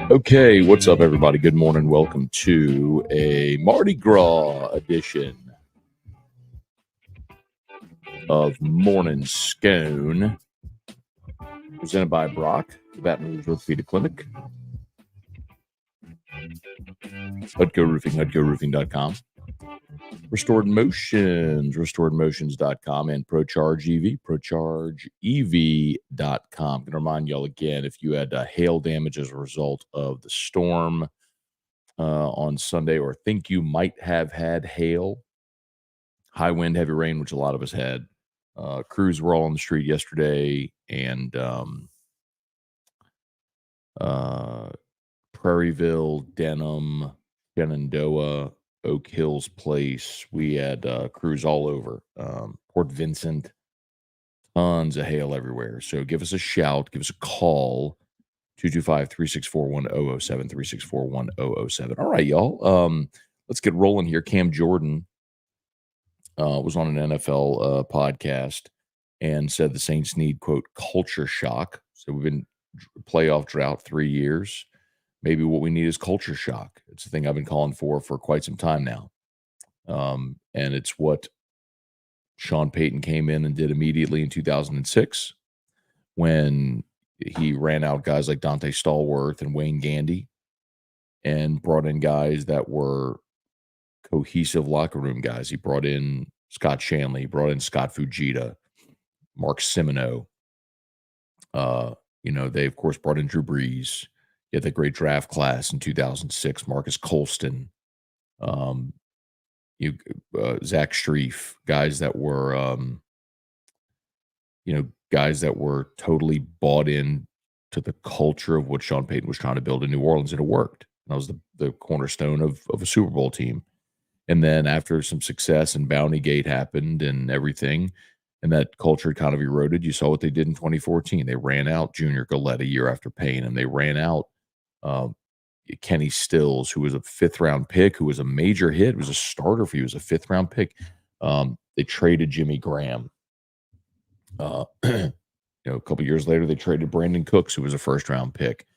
Okay, what's up, everybody? Good morning. Welcome to a Mardi Gras edition of Morning Scone, presented by Brock, the Baton Rouge Orthopedic Clinic, Hudco Roofing, HudcoRoofing.com, Restored Motions, RestoredMotions.com, and ProCharge EV, ProChargeEV.com. I'm going to remind y'all again, if you had hail damage as a result of the storm on Sunday, or think you might have had hail, high wind, heavy rain, which a lot of us had. Crews were all on the street yesterday, and Prairieville, Denham, Shenandoah, Oak Hills Place. We had crews all over. Port Vincent, tons of hail everywhere. So give us a shout, give us a call, 225-364-1007, 364-1007. All right, y'all. Let's get rolling here. Cam Jordan was on an NFL podcast and said the Saints need, quote, culture shock. So we've been playoff drought 3 years. Maybe what we need is culture shock. It's the thing I've been calling for quite some time now. And it's what Sean Payton came in and did immediately in 2006 when he ran out guys like Dante Stallworth and Wayne Gandy and brought in guys that were cohesive locker room guys. He brought in Scott Shanley, he brought in Scott Fujita, Mark Simoneau. They, of course, brought in Drew Brees. You had the great draft class in 2006, Marcus Colston, Zach Strief, guys that were, guys that were totally bought in to the culture of what Sean Payton was trying to build in New Orleans, and it worked. That was the cornerstone of a Super Bowl team. And then after some success and Bounty Gate happened and everything, and that culture kind of eroded, you saw what they did in 2014. They ran out Junior Galette a year after Payne, and they ran out Kenny Stills, who was a fifth-round pick, who was a major hit, was a starter for you, was a fifth-round pick. They traded Jimmy Graham. A couple years later, they traded Brandon Cooks, who was a first-round pick.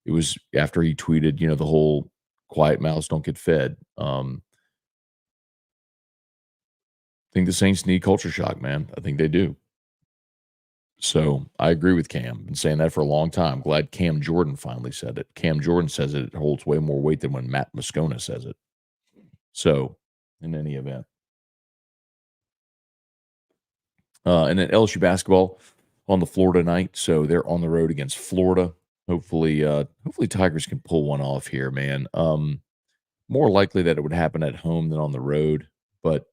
It was after he tweeted, the whole quiet mouths don't get fed. I think the Saints need culture shock, man. I think they do. So I agree with Cam. Been saying that for a long time. Glad Cam Jordan finally said it. Cam Jordan says it holds way more weight than when Matt Moscona says it. So, in any event. And then LSU basketball on the floor tonight. So they're on the road against Florida. Hopefully Tigers can pull one off here, man. More likely that it would happen at home than on the road. But,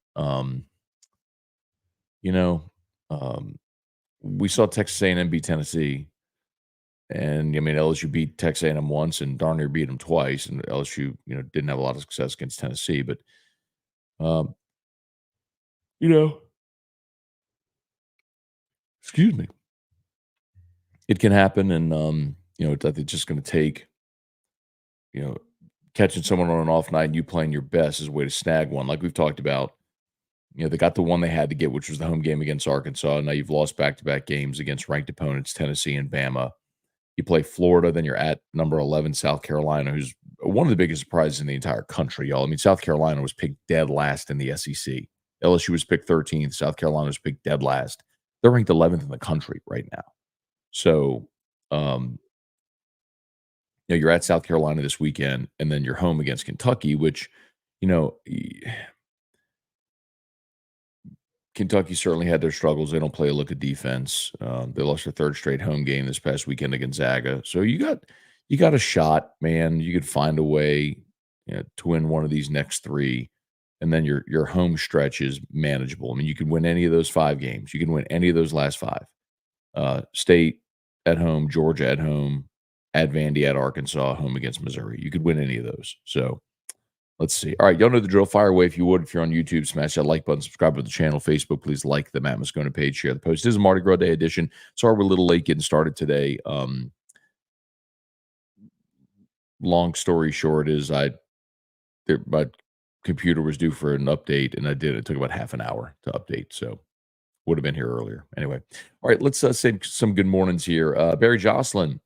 we saw Texas A&M beat Tennessee. And, LSU beat Texas A&M once and darn near beat them twice. And LSU, didn't have a lot of success against Tennessee. But, excuse me. It can happen. And, it's just going to take, catching someone on an off night and you playing your best is a way to snag one. Like we've talked about, they got the one they had to get, which was the home game against Arkansas. Now you've lost back-to-back games against ranked opponents, Tennessee and Bama. You play Florida, then you're at number 11, South Carolina, who's one of the biggest surprises in the entire country, y'all. South Carolina was picked dead last in the SEC. LSU was picked 13th. South Carolina was picked dead last. They're ranked 11th in the country right now. So, you're at South Carolina this weekend, and then you're home against Kentucky, which, Kentucky certainly had their struggles. They don't play a look of defense. They lost their third straight home game this past weekend against Gonzaga. So you got a shot, man. You could find a way to win one of these next three, and then your home stretch is manageable. You could win any of those 5 games. You can win any of those last 5. State at home, Georgia at home, at Vandy, at Arkansas, home against Missouri. You could win any of those. So let's see. All right, y'all know the drill. Fire away if you would. If you're on YouTube, smash that like button, subscribe to the channel. Facebook, please like the Matt Moscona page, share the post. This is a Mardi Gras Day edition. Sorry we're a little late getting started today. Long story short is my computer was due for an update, and I did. It took about half an hour to update, so would have been here earlier. Anyway, all right, let's say some good mornings here. Barry Jocelyn,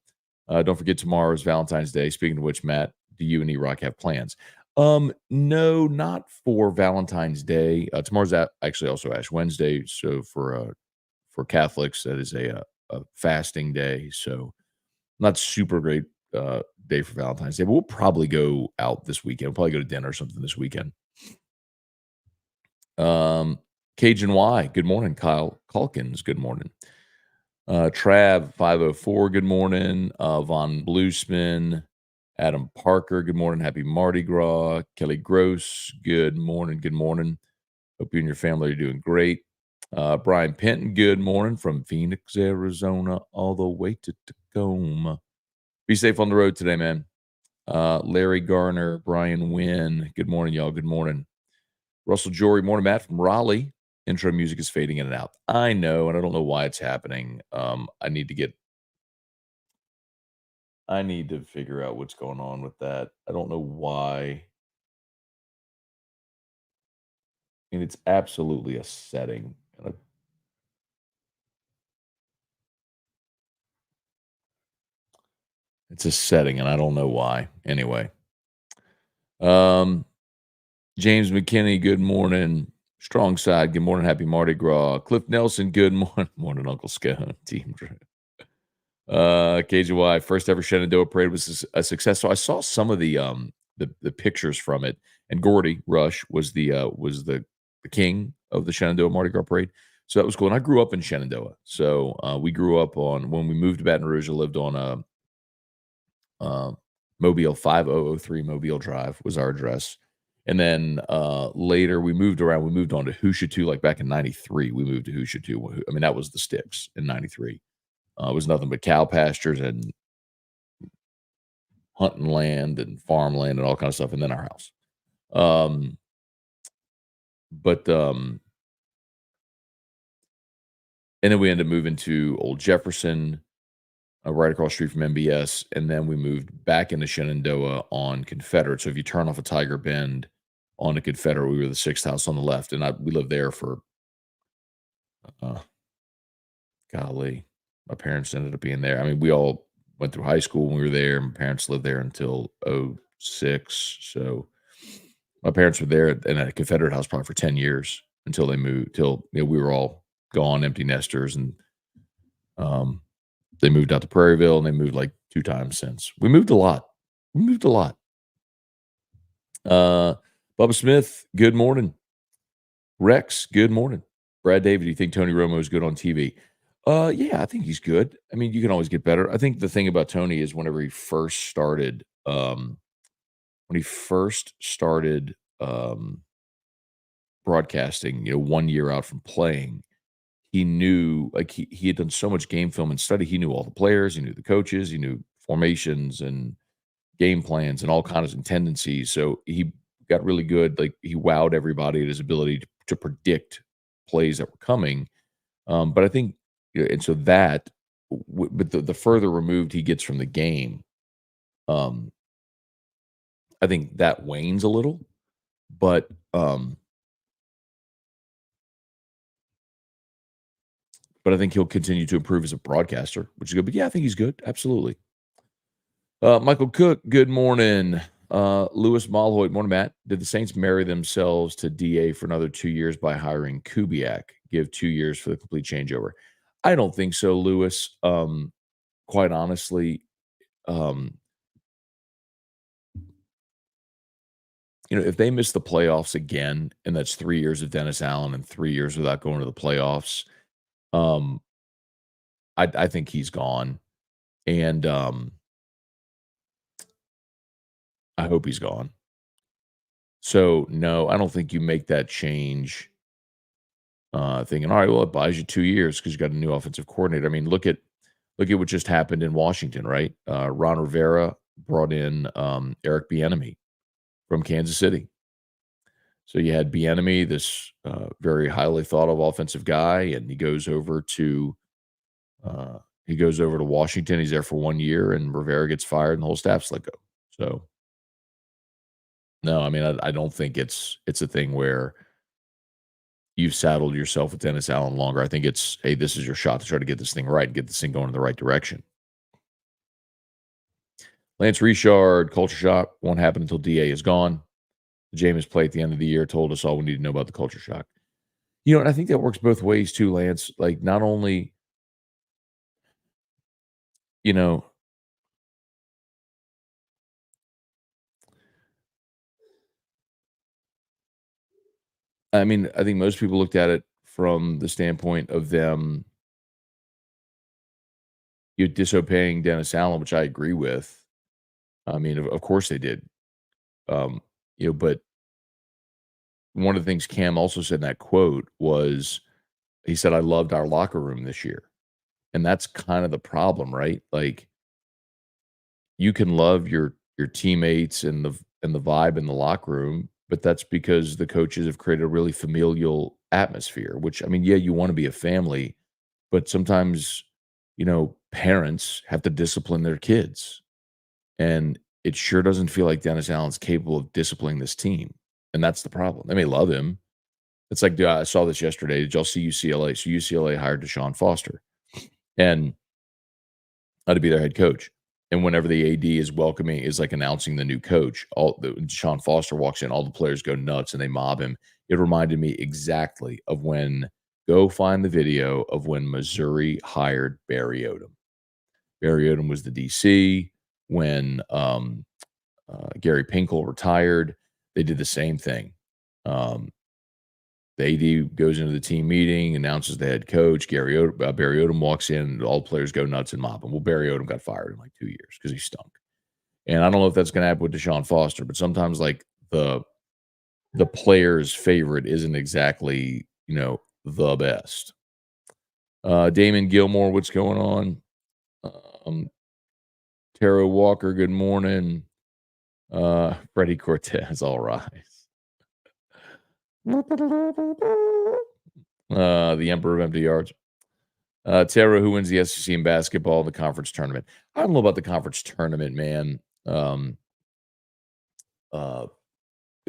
don't forget tomorrow's Valentine's Day. Speaking of which, Matt, do you and E-Rock have plans? No, not for Valentine's Day. Tomorrow's actually also Ash Wednesday, so for Catholics, that is a fasting day. So not super great day for Valentine's Day, but we'll probably go out this weekend. We'll probably go to dinner or something this weekend. Cajun Y, good morning. Kyle Calkins, good morning. Trav 504, good morning. Von Bluespin, Adam Parker, good morning. Happy Mardi Gras. Kelly Gross, good morning. Good morning. Hope you and your family are doing great. Brian Penton, good morning from Phoenix, Arizona, all the way to Tacoma. Be safe on the road today, man. Larry Garner, Brian Wynn, good morning, y'all. Good morning. Russell Jory, morning, Matt from Raleigh. Intro music is fading in and out. I know, and I don't know why it's happening. I need to figure out what's going on with that. I don't know why. And it's absolutely a setting. It's a setting, and I don't know why. Anyway, um, James McKinney, good morning. Strong side, good morning. Happy Mardi Gras. Cliff Nelson, good morning. Morning, Uncle Scone. Team Drew. KGY, first ever Shenandoah parade was a success. So I saw some of the pictures from it, and Gordy Rush was the king of the Shenandoah Mardi Gras parade. So that was cool. And I grew up in Shenandoah. So we grew up on when we moved to Baton Rouge. I lived on uh, Mobile 5003 Mobile Drive was our address. And then later we moved around. We moved on to Housatoo, like back in '93. We moved to Housatoo. I mean, that was the sticks in '93. It was nothing but cow pastures and hunting land and farmland and all kind of stuff, and then our house. Um, but and then we ended up moving to Old Jefferson, right across the street from MBS, and then we moved back into Shenandoah on Confederate. So if you turn off a Tiger Bend on a Confederate, we were the sixth house on the left, and we lived there for uh, golly, my parents ended up being there. I mean, we all went through high school when we were there. My parents lived there until '06. So my parents were there in a Confederate house probably for 10 years until they moved, till we were all gone, empty nesters, and um, they moved out to Prairieville, and they moved like 2 times since. We moved a lot. We moved a lot. Uh, Bubba Smith, good morning. Rex, good morning. Brad David, do you think Tony Romo is good on TV? Yeah, I think he's good. I mean, you can always get better. I think the thing about Tony is whenever he first started, when he first started broadcasting, 1 year out from playing, he knew, like, he had done so much game film and study. He knew all the players, he knew the coaches, he knew formations and game plans and all kinds of tendencies. So he got really good. Like, he wowed everybody at his ability to predict plays that were coming. But I think, and so that, but the further removed he gets from the game, um, I think that wanes a little. But I think he'll continue to improve as a broadcaster, which is good. But yeah, I think he's good. Absolutely. Michael Cook, good morning. Lewis Malhoit, morning, Matt. Did the Saints marry themselves to DA for another 2 years by hiring Kubiak? Give 2 years for the complete changeover. I don't think so, Lewis. Quite honestly, um, if they miss the playoffs again, and that's 3 years of Dennis Allen and 3 years without going to the playoffs, um, I think he's gone. And I hope he's gone. So, no, I don't think you make that change, thinking, "All right, well, it buys you 2 years because you got a new offensive coordinator." I mean, look at what just happened in Washington, right? Ron Rivera brought in, Eric Bieniemy from Kansas City. So you had Bieniemy, this, very highly thought of offensive guy, and he goes over to Washington. He's there for 1 year, and Rivera gets fired, and the whole staff's let go. So No, I mean, I don't think it's a thing where you've saddled yourself with Dennis Allen longer. I think it's, "Hey, this is your shot to try to get this thing right and get this thing going in the right direction." Lance Richard, culture shock, won't happen until DA is gone. The Jameis play at the end of the year told us all we need to know about the culture shock. And I think that works both ways too, Lance. Like, not only, you know, I mean, I think most people looked at it from the standpoint of them, disobeying Dennis Allen, which I agree with. I mean, of course they did. Um, but one of the things Cam also said in that quote was, he said, "I loved our locker room this year." And that's kind of the problem, right? Like, you can love your teammates and the vibe in the locker room, but that's because the coaches have created a really familial atmosphere, which, I mean, yeah, you want to be a family, but sometimes, parents have to discipline their kids. And it sure doesn't feel like Dennis Allen's capable of disciplining this team. And that's the problem. They may love him. It's like, dude, I saw this yesterday. Did y'all see UCLA? So UCLA hired Deshaun Foster and to be their head coach. And whenever the AD is like announcing the new coach, Deshaun Foster walks in, all the players go nuts and they mob him. It reminded me exactly of when, go find the video of when Missouri hired Barry Odom. Barry Odom was the DC when Gary Pinkel retired. They did the same thing. Um, the AD goes into the team meeting, announces the head coach. Barry Odom walks in, all the players go nuts and mob him. Well, Barry Odom got fired in like 2 years because he stunk. And I don't know if that's going to happen with Deshaun Foster, but sometimes like the player's favorite isn't exactly the best. Damon Gilmore, what's going on? Um, Taro Walker, good morning. Freddie Cortez, all rise. The Emperor of Empty Yards. Tara, who wins the SEC in basketball in the conference tournament? I don't know about the conference tournament, man. Uh,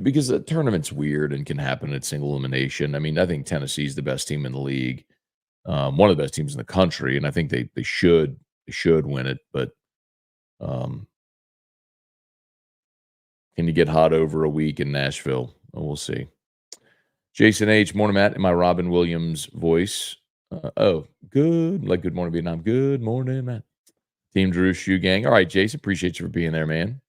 because the tournament's weird and can happen at single elimination. I mean, I think Tennessee's the best team in the league, one of the best teams in the country, and I think they should win it. But um, can you get hot over a week in Nashville? Oh, we'll see. Jason H. Morning, Matt. In my Robin Williams voice. Good morning, Vietnam. Good morning, Matt. Team Drew Shoe Gang. All right, Jason. Appreciate you for being there, man.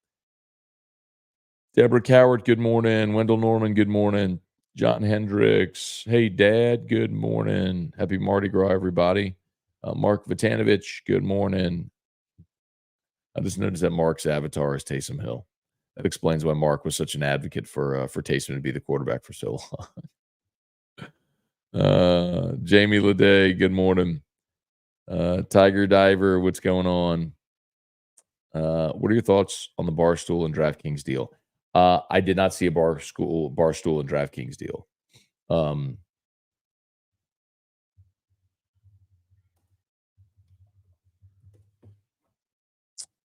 Deborah Coward, good morning. Wendell Norman, good morning. John Hendricks. Hey, Dad, good morning. Happy Mardi Gras, everybody. Mark Vitanovich, good morning. I just noticed that Mark's avatar is Taysom Hill. That explains why Mark was such an advocate for Taysom to be the quarterback for so long. Jamie Leday, good morning. Tiger Diver, what's going on? What are your thoughts on the Barstool and DraftKings deal? I did not see a Barstool and DraftKings deal. Um,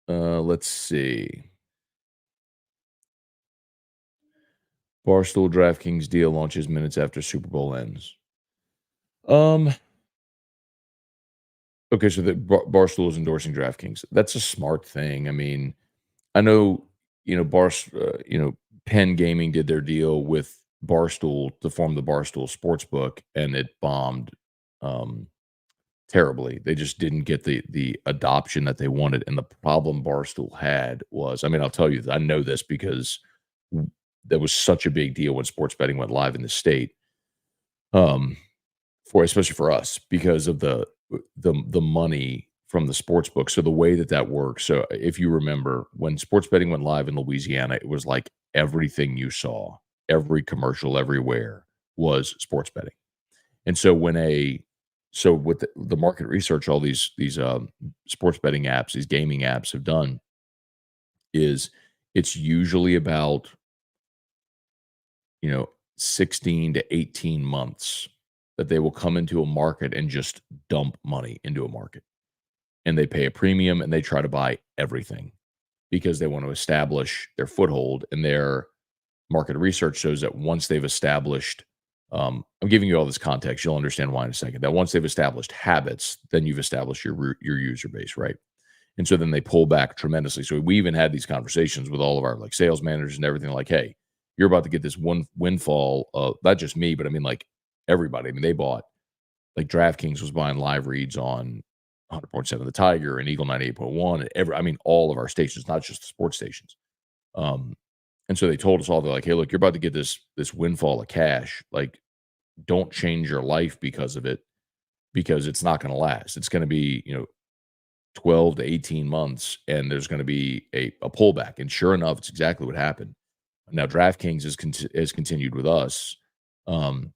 let's see. Barstool DraftKings deal launches minutes after Super Bowl ends. Okay, so the Barstool is endorsing DraftKings. That's a smart thing. I mean, I know, Penn Gaming did their deal with Barstool to form the Barstool Sportsbook, and it bombed terribly. They just didn't get the adoption that they wanted, and the problem Barstool had was, I mean, I'll tell you, I know this because that was such a big deal when sports betting went live in the state. For especially for us because of the money from the sports book. So the way that works. So if you remember when sports betting went live in Louisiana, it was like everything you saw, every commercial everywhere was sports betting. And so with the market research, all these sports betting apps, these gaming apps have done is it's usually about 16 to 18 months that they will come into a market and just dump money into a market. And they pay a premium and they try to buy everything because they want to establish their foothold. And market research shows that once they've established, I'm giving you all this context, you'll understand why in a second. That once they've established habits, then you've established your user base, right? And so then they pull back tremendously. So we even had these conversations with all of our like sales managers and everything. Like, hey, you're about to get this one windfall. Not just me, but I mean like everybody. I mean they bought like DraftKings was buying live reads on 100.7 The Tiger and Eagle 98.1 and I mean all of our stations, not just the sports stations. Um, and so they told us all, they're like, hey, look, you're about to get this windfall of cash. Like, don't change your life because of it, because it's not going to last. It's going to be, 12 to 18 months, and there's going to be a pullback. And sure enough, it's exactly what happened. Now, DraftKings has continued with us um,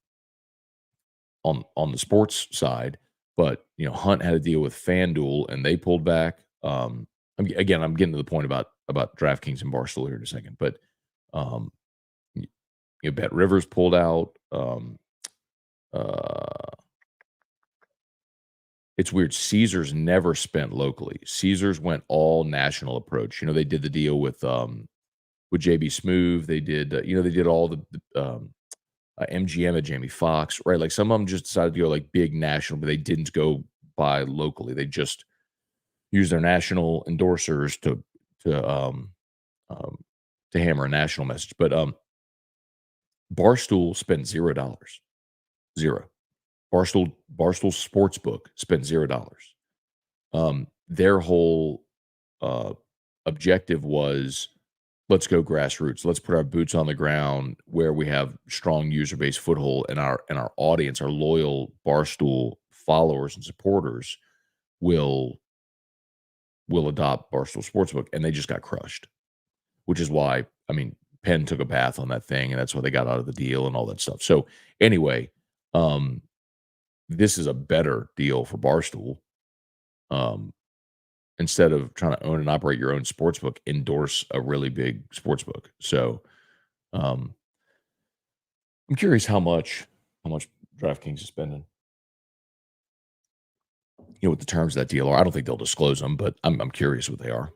on the sports side, but Hunt had a deal with FanDuel, and they pulled back. I'm getting to the point about DraftKings and Barstool here in a second, but um, Bet Rivers pulled out. Uh, It's weird. Caesars never spent locally. Caesars went all national approach. They did the deal with JB Smoove. They did, they did all the MGM at Jamie Foxx, right? Like some of them just decided to go like big national, but they didn't go buy locally. They just used their national endorsers to um, um, to hammer a national message. But Barstool spent $0. Zero. Barstool Sportsbook spent $0. Their whole uh, objective was, let's go grassroots. Let's put our boots on the ground where we have strong user base foothold, and our audience, our loyal Barstool followers and supporters will adopt Barstool Sportsbook, and they just got crushed. Which is why, I mean, Penn took a bath on that thing, and that's why they got out of the deal and all that stuff. So anyway, um, this is a better deal for Barstool. Um, Instead of trying to own and operate your own sportsbook, endorse a really big sportsbook. So, um, I'm curious how much DraftKings is spending, what the terms of that deal are. I don't think they'll disclose them, but I'm curious what they are.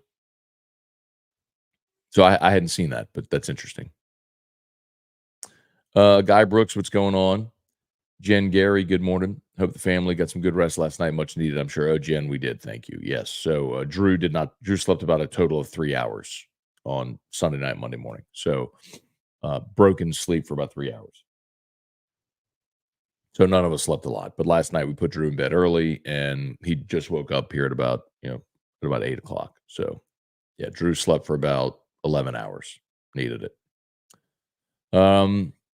So I hadn't seen that, but that's interesting. Guy Brooks, what's going on? Jen Gary, good morning. Hope the family got some good rest last night. Much needed, I'm sure. Oh, Jen, we did. Thank you. Yes. So Drew slept about a total of 3 hours on Sunday night, Monday morning. So broken sleep for about 3 hours. So none of us slept a lot. But last night we put Drew in bed early, and he just woke up here at about 8 o'clock. So yeah, Drew slept for about 11 hours. Needed it.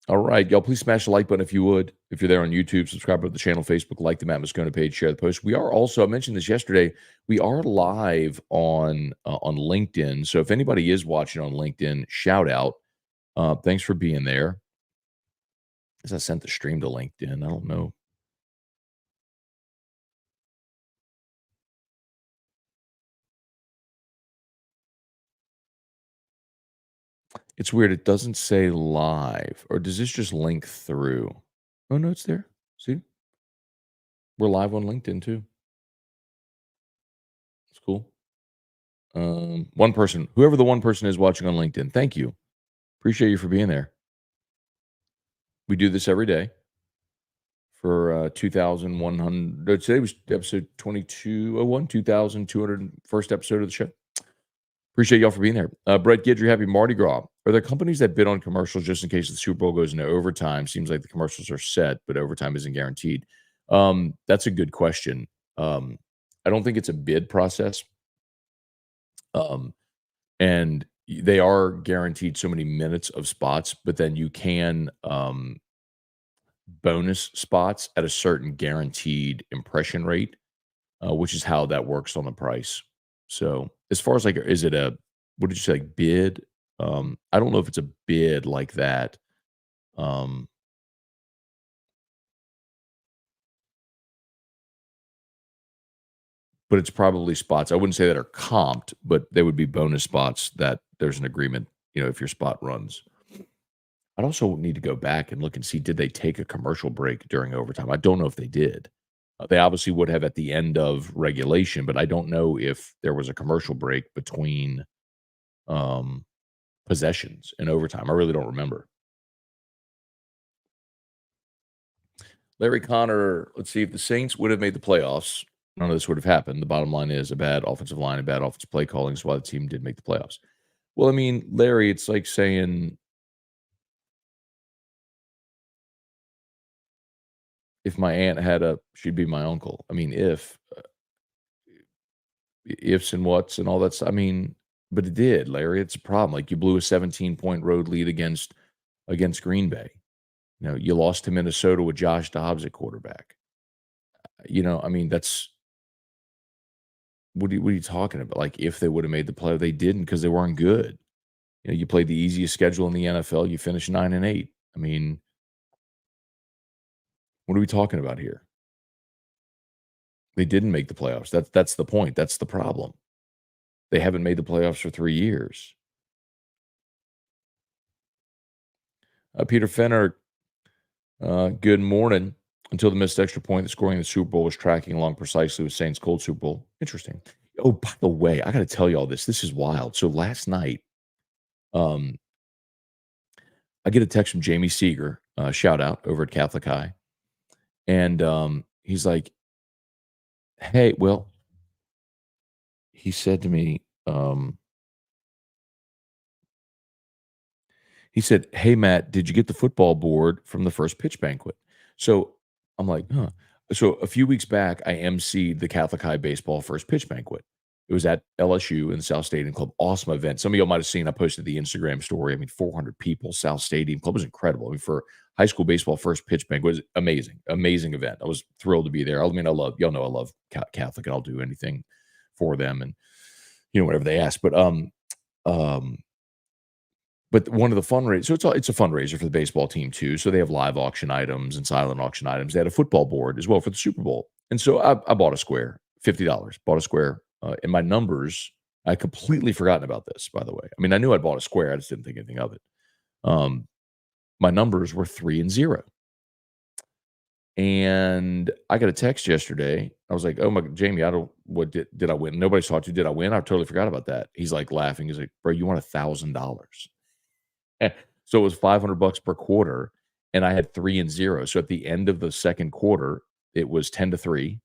All right, y'all, please smash the like button if you would. If you're there on YouTube, subscribe to the channel, Facebook, like the Matt Moscona page, share the post. We are also, I mentioned this yesterday, we are live on LinkedIn. So if anybody is watching on LinkedIn, shout out. Thanks for being there. As I sent the stream to LinkedIn, I don't know. It's weird. It doesn't say live, or does this just link through? Oh no, it's there. See, we're live on LinkedIn too. It's cool. One person, whoever the one person is watching on LinkedIn, thank you. Appreciate you for being there. We do this every day for 2,100. Today was episode 2201, 2,201st episode of the show. Appreciate y'all for being there. Brett Gidry, happy Mardi Gras. Are there companies that bid on commercials just in case the Super Bowl goes into overtime? Seems like the commercials are set, but overtime isn't guaranteed. That's a good question. I don't think it's a bid process. And they are guaranteed so many minutes of spots, but then you can bonus spots at a certain guaranteed impression rate, which is how that works on the price. So as far as like, is it a, what did you say, like bid? I don't know if it's a bid like that. Um, but it's probably spots. I wouldn't say that are comped, but they would be bonus spots that there's an agreement, if your spot runs. I'd also need to go back and look and see, did they take a commercial break during overtime? I don't know if they did. They obviously would have at the end of regulation, but I don't know if there was a commercial break between. Um, possessions in overtime. I really don't remember. Larry Connor, let's see, if the Saints would have made the playoffs, none of this would have happened. The bottom line is a bad offensive line and bad offensive play calling is why the team did make the playoffs. Well, I mean, Larry, it's like saying if my aunt had a she'd be my uncle. I mean, ifs and whats and all that stuff. I mean, but it did, Larry. It's a problem. Like you blew a 17-point road lead against Green Bay. You lost to Minnesota with Josh Dobbs at quarterback. I mean, that's what are you talking about? Like if they would have made the play, they didn't because they weren't good. You played the easiest schedule in the NFL. You finished 9-8. I mean, what are we talking about here? They didn't make the playoffs. That's the point. That's the problem. They haven't made the playoffs for 3 years. Peter Fenner, good morning. Until the missed extra point, the scoring in the Super Bowl was tracking along precisely with Saints' cold Super Bowl. Interesting. Oh, by the way, I got to tell you all this. This is wild. So last night, um, I get a text from Jamie Seeger, shout out over at Catholic High, and he's like, "Hey," well, he said to me, he said, "Hey, Matt, did you get the football board from the first pitch banquet?" So I'm like, huh. So a few weeks back, I emceed the Catholic High Baseball first pitch banquet. It was at LSU in the South Stadium Club. Awesome event. Some of y'all might have seen, I posted the Instagram story. I mean, 400 people, South Stadium Club was incredible. I mean, for high school baseball first pitch banquet, it was amazing, amazing event. I was thrilled to be there. I mean, y'all know I love Catholic and I'll do anything for them and, whatever they ask. Um, but one of the fundraisers, so it's a fundraiser for the baseball team too. So they have live auction items and silent auction items. They had a football board as well for the Super Bowl, and so I bought a square, $50. Bought a square, and my numbers. I completely forgotten about this, by the way. I mean, I knew I'd bought a square. I just didn't think anything of it. Um, my numbers were 3-0, and I got a text yesterday. I was like, "Oh my, Jamie, I don't. What did I win? Nobody saw it. Did I win? I totally forgot about that." He's like laughing. He's like, "Bro, you won $1,000." So it was $500 per quarter, and I had 3-0. So at the end of the second quarter, it was 10-3,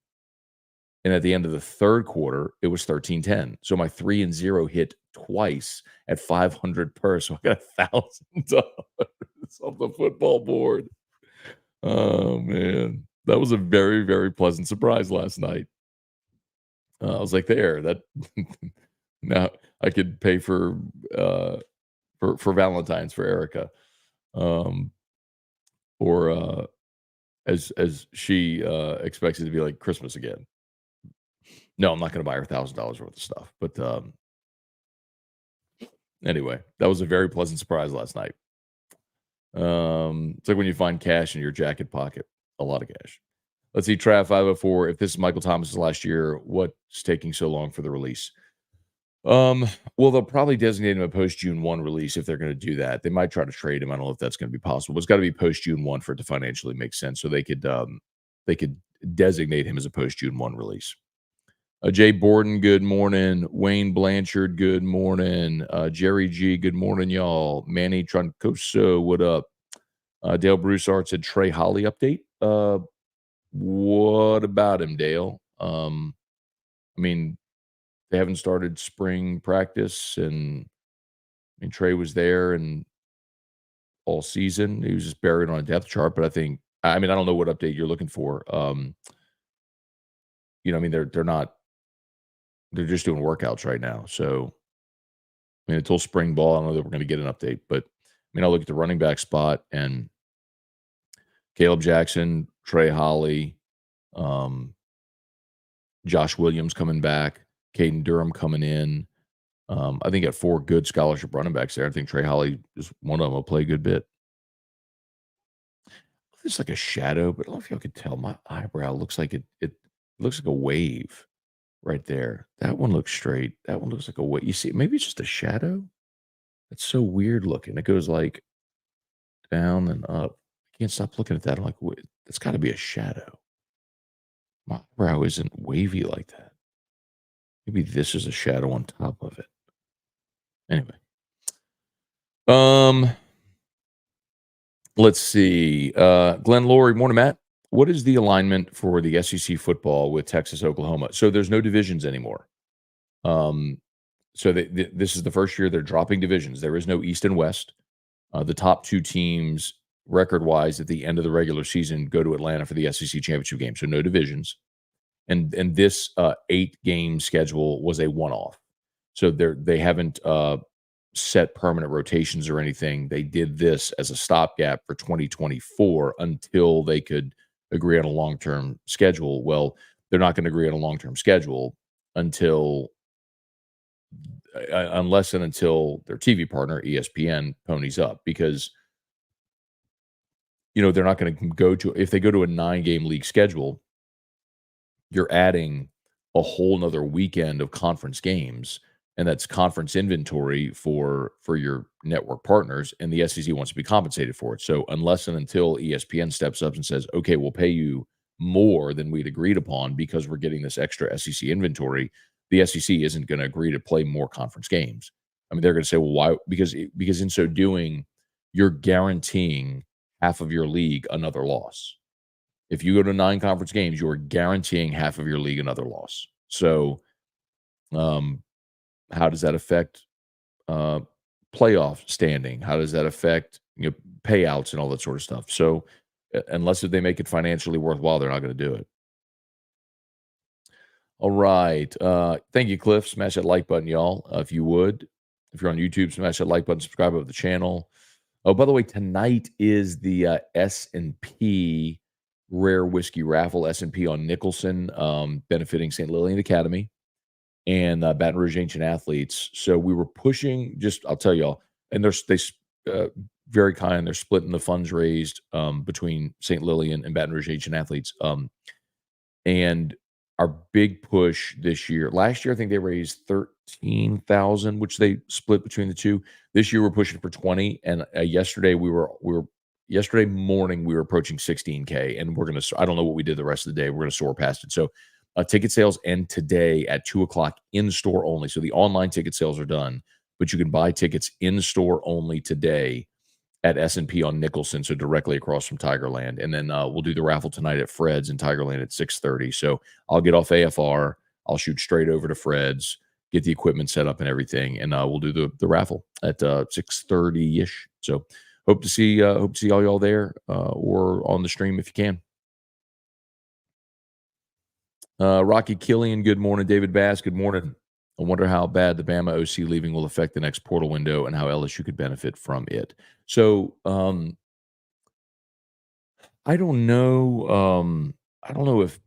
and at the end of the third quarter, it was 13-10. So my 3-0 hit twice at 500 per. So I got $1,000 off the football board. Oh man, that was a very very pleasant surprise last night. I was like, there, that now I could pay uh, for Valentine's for Erica. Um, or as she expects it to be like Christmas again. No, I'm not going to buy her $1,000 worth of stuff. But anyway, that was a very pleasant surprise last night. It's like when you find cash in your jacket pocket, a lot of cash. Let's see, Trav 504. If this is Michael Thomas's last year, what's taking so long for the release? Well, they'll probably designate him a post June 1 release if they're going to do that. They might try to trade him. I don't know if that's going to be possible. But it's got to be post June 1 for it to financially make sense. So they could designate him as a post June 1 release. Jay Borden, good morning. Wayne Blanchard, good morning. Jerry G, good morning, y'all. Manny Troncoso, what up? Dale Broussard said Trey Holly update. What about him, Dale? I mean, they haven't started spring practice, and I mean Trey was there and all season. He was just buried on a depth chart, but I mean, I don't know what update you're looking for. I mean, they're not they're just doing workouts right now. So I mean, until spring ball, I don't know that we're going to get an update. But I mean, I look at the running back spot and Caleb Jackson, Trey Holly, um, Josh Williams coming back, Caden Durham coming in. I think got 4 good scholarship running backs there. I think Trey Holly is one of them. Will play a good bit. It's like a shadow, but I don't know if y'all could tell. My eyebrow looks like it looks like a wave right there. That one looks straight. That one looks like a wave. You see, maybe it's just a shadow. It's so weird looking. It goes like down and up. I can't stop looking at that. I'm like, wait, that's got to be a shadow. My brow isn't wavy like that. Maybe this is a shadow on top of it. Anyway, Um, let's see. Glenn Laurie, morning, Matt. What is the alignment for the SEC football with Texas, Oklahoma? So there's no divisions anymore. Um, so this is the first year they're dropping divisions. There is no East and West. The top two teams, record wise, at the end of the regular season, go to Atlanta for the SEC championship game. So no divisions. And this 8-game schedule was a one off. So they haven't set permanent rotations or anything. They did this as a stopgap for 2024 until they could agree on a long term schedule. Well, they're not going to agree on a long term schedule until unless and until their TV partner ESPN ponies up, because they're not going to go to, if they go to a 9-game league schedule, you're adding a whole nother weekend of conference games, and that's conference inventory for your network partners, and the SEC wants to be compensated for it. So unless and until ESPN steps up and says, okay, we'll pay you more than we'd agreed upon because we're getting this extra SEC inventory, the SEC isn't going to agree to play more conference games. I mean, they're going to say, well, why? Because in so doing, you're guaranteeing half of your league another loss. If you go to 9 conference games, you're guaranteeing half of your league another loss. So, um, how does that affect uh, playoff standing? How does that affect payouts and all that sort of stuff? So, unless if they make it financially worthwhile, they're not going to do it. All right. Thank you, Cliff. Smash that like button, y'all, if you would. If you're on YouTube, smash that like button. Subscribe to the channel. Oh, by the way, tonight is the S&P Rare Whiskey Raffle, S&P on Nicholson, benefiting St. Lillian Academy and Baton Rouge Ancient Athletes. So we were pushing, I'll tell y'all, and uh, very kind. They're splitting the funds raised between St. Lillian and Baton Rouge Ancient Athletes. And our big push this year, last year, I think they raised 13,000, which they split between the two. This year, we're pushing for 20. And yesterday, yesterday morning, we were approaching 16K. And I don't know what we did the rest of the day. We're going to soar past it. So ticket sales end today at 2:00 in store only. So the online ticket sales are done, but you can buy tickets in store only today at S&P on Nicholson, so directly across from Tigerland. And then we'll do the raffle tonight at Fred's in Tigerland at 6:30. So I'll get off AFR. I'll shoot straight over to Fred's, get the equipment set up and everything, and we'll do the raffle at 6:30 ish. So hope to see all y'all there or on the stream if you can. Rocky Killian, good morning. David Bass, good morning. I wonder how bad the Bama OC leaving will affect the next portal window and how LSU could benefit from it. So I don't know. I don't know if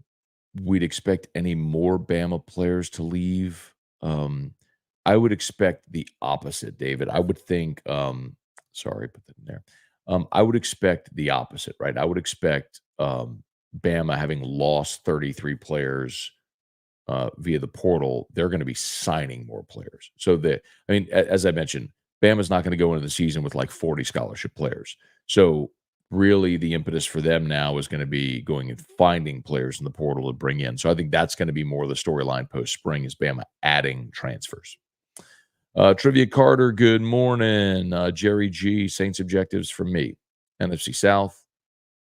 we'd expect any more Bama players to leave. I would expect the opposite, David. I would think. Sorry, put that in there. I would expect the opposite, right? I would expect Bama, having lost 33 players via the portal, they're going to be signing more players. So as I mentioned, Bama's not going to go into the season with like 40 scholarship players. So really the impetus for them now is going to be going and finding players in the portal to bring in. So I think that's going to be more of the storyline post spring, is Bama adding transfers. Trivia Carter, good morning. Jerry G, Saints objectives from me. NFC South,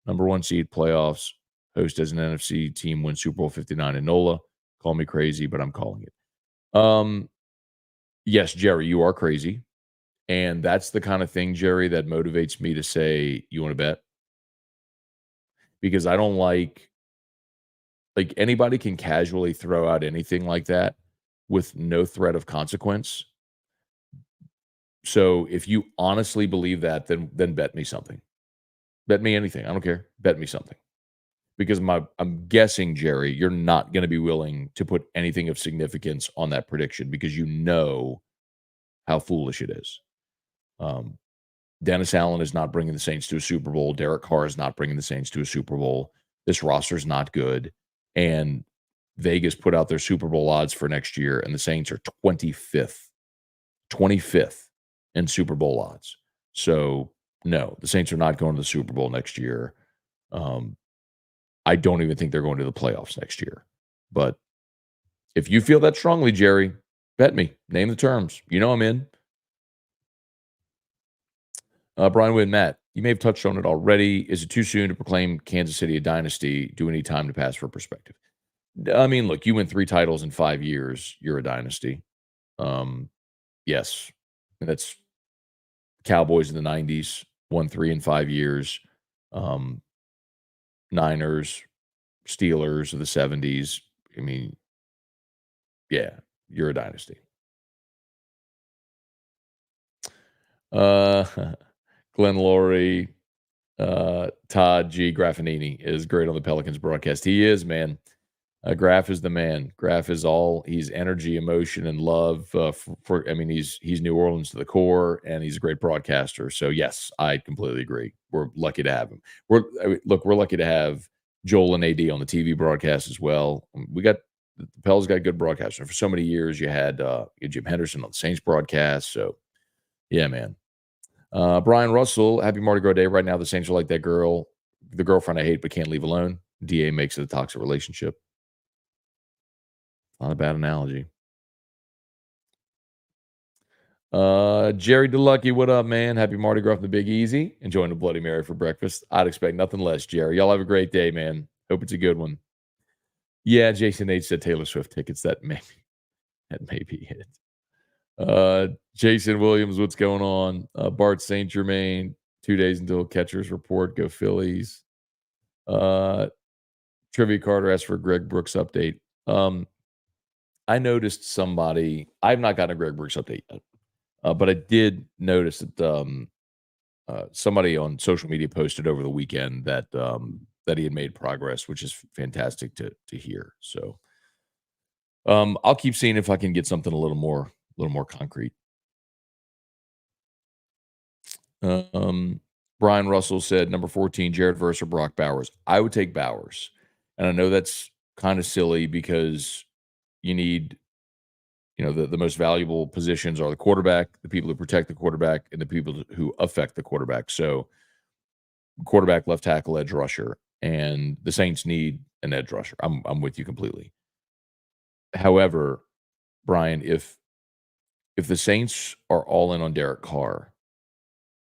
number 1 seed playoffs, host as an NFC team, win Super Bowl 59 in NOLA. Call me crazy, but I'm calling it. Yes, Jerry, you are crazy. And that's the kind of thing, Jerry, that motivates me to say, you want to bet? Because I don't like anybody can casually throw out anything like that with no threat of consequence. So if you honestly believe that, then bet me something. Bet me anything. I don't care. Bet me something. Because I'm guessing, Jerry, you're not going to be willing to put anything of significance on that prediction because you know how foolish it is. Dennis Allen is not bringing the Saints to a Super Bowl. Derek Carr is not bringing the Saints to a Super Bowl. This roster is not good. And Vegas put out their Super Bowl odds for next year, and the Saints are 25th in Super Bowl odds. So, no, the Saints are not going to the Super Bowl next year. I don't even think they're going to the playoffs next year. But if you feel that strongly, Jerry, bet me. Name the terms. You know I'm in. Brian Wynn, Matt, you may have touched on it already. Is it too soon to proclaim Kansas City a dynasty? Do we need time to pass for perspective? I mean, look, you win 3 titles in 5 years, you're a dynasty. Um, yes. That's Cowboys in the '90s, won 3 in 5 years. Um, Niners, Steelers of the '70s. I mean, yeah, you're a dynasty. Uh, Glenn Laurie, Todd G. Graffinini is great on the Pelicans broadcast. He is, man. Graf is the man. Graf is all he's energy, emotion, and love. I mean, he's New Orleans to the core, and he's a great broadcaster. So yes, I completely agree. We're lucky to have him. Look, we're lucky to have Joel and AD on the TV broadcast as well. We got the Pels got good broadcasters for so many years. You had Jim Henderson on the Saints broadcast. So yeah, man. Brian Russell, happy Mardi Gras Day. Right now, the Saints are like that girl, the girlfriend I hate but can't leave alone. DA makes it a toxic relationship. Not a bad analogy. Jerry DeLucky, what up, man? Happy Mardi Gras from the Big Easy. Enjoying the Bloody Mary for breakfast. I'd expect nothing less, Jerry. Y'all have a great day, man. Hope it's a good one. Yeah, Jason H said Taylor Swift tickets. That may be it. Jason Williams, what's going on? Bart St. Germain, 2 days until catcher's report. Go Phillies. Uh, Trivia Carter asked for a Greg Brooks update. I noticed somebody. I've not gotten a Greg Brooks update yet, but I did notice that somebody on social media posted over the weekend that he had made progress, which is fantastic to hear. So I'll keep seeing if I can get something a little more concrete. Um, Brian Russell said number 14, Jared Verse or Brock Bowers. I would take Bowers, and I know that's kind of silly because you need the most valuable positions are the quarterback, the people who protect the quarterback, and the people who affect the quarterback. So quarterback, left tackle, edge rusher, and the Saints need an edge rusher. I'm with you completely. However, Brian, if the Saints are all in on Derek Carr,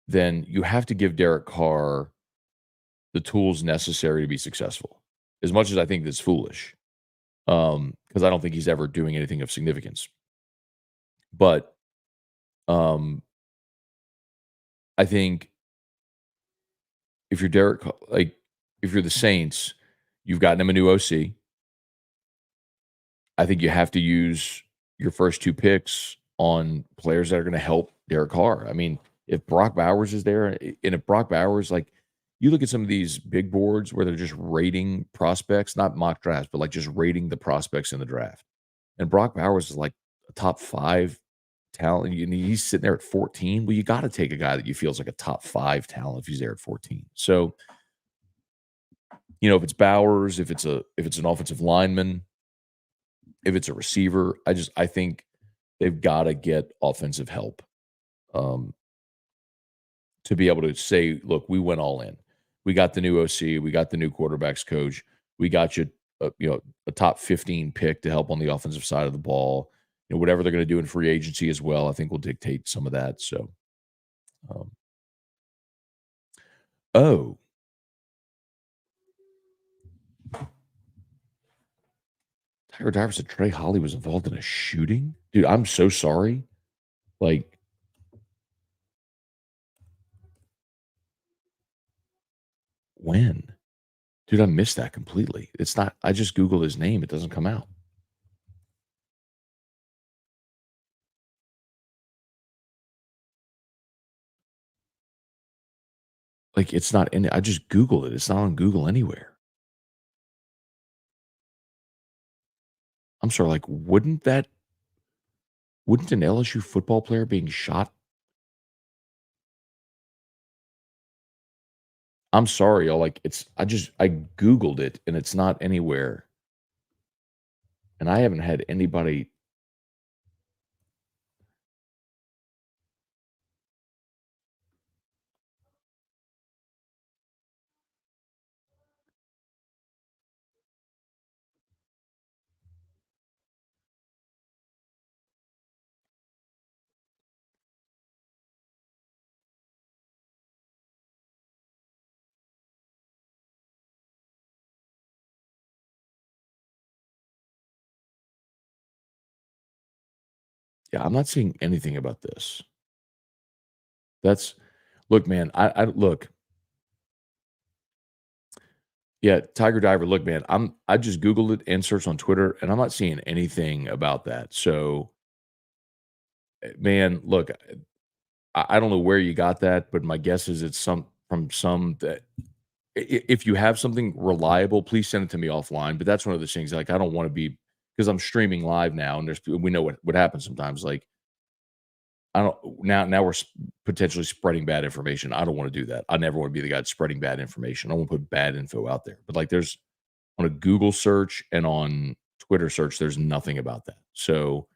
then you have to give Derek Carr the tools necessary to be successful. As much as I think that's foolish, because I don't think he's ever doing anything of significance. But um, I think if you're if you're the Saints, you've gotten him a new OC. I think you have to use your first 2 picks on players that are gonna help Derek Carr. I mean, if Brock Bowers is there, and if Brock Bowers, like, you look at some of these big boards where they're just rating prospects, not mock drafts, but, like, just rating the prospects in the draft, and Brock Bowers is, like, a top 5 talent, and he's sitting there at 14. Well, you gotta take a guy that you feel is like a top 5 talent if he's there at 14. So, if it's Bowers, if it's an offensive lineman, if it's a receiver, I think they've gotta get offensive help, um, to be able to say, "Look, we went all in. We got the new OC, we got the new quarterbacks coach, we got you, a top 15 pick to help on the offensive side of the ball." Whatever they're gonna do in free agency as well, I think will dictate some of that, so, um Oh, Tiger Driver said Trey Holly was involved in a shooting? Dude, I'm so sorry. Like, when? Dude, I missed that completely. It's not I just Googled his name, it doesn't come out. Like, it's not in I just Googled it. It's not on Google anywhere. I'm sorry, like, wouldn't an LSU football player being shot I'm sorry, y'all, like, I Googled it, and it's not anywhere, and I haven't had anybody Yeah, I'm not seeing anything about this. That's look, man, I look, yeah, Tiger Diver, look, man, I just Googled it and searched on Twitter, and I'm not seeing anything about that. So, man, look, I don't know where you got that, but my guess is it's some from some that if you have something reliable, please send it to me offline. But that's one of those things, like, I don't wanna be because I'm streaming live now, and there's we know what happens sometimes, like, I don't now we're potentially spreading bad information. I don't wanna do that. I never wanna be the guy that's spreading bad information. I don't wanna put bad info out there. But, like, there's on a Google search and on Twitter search, there's nothing about that. So,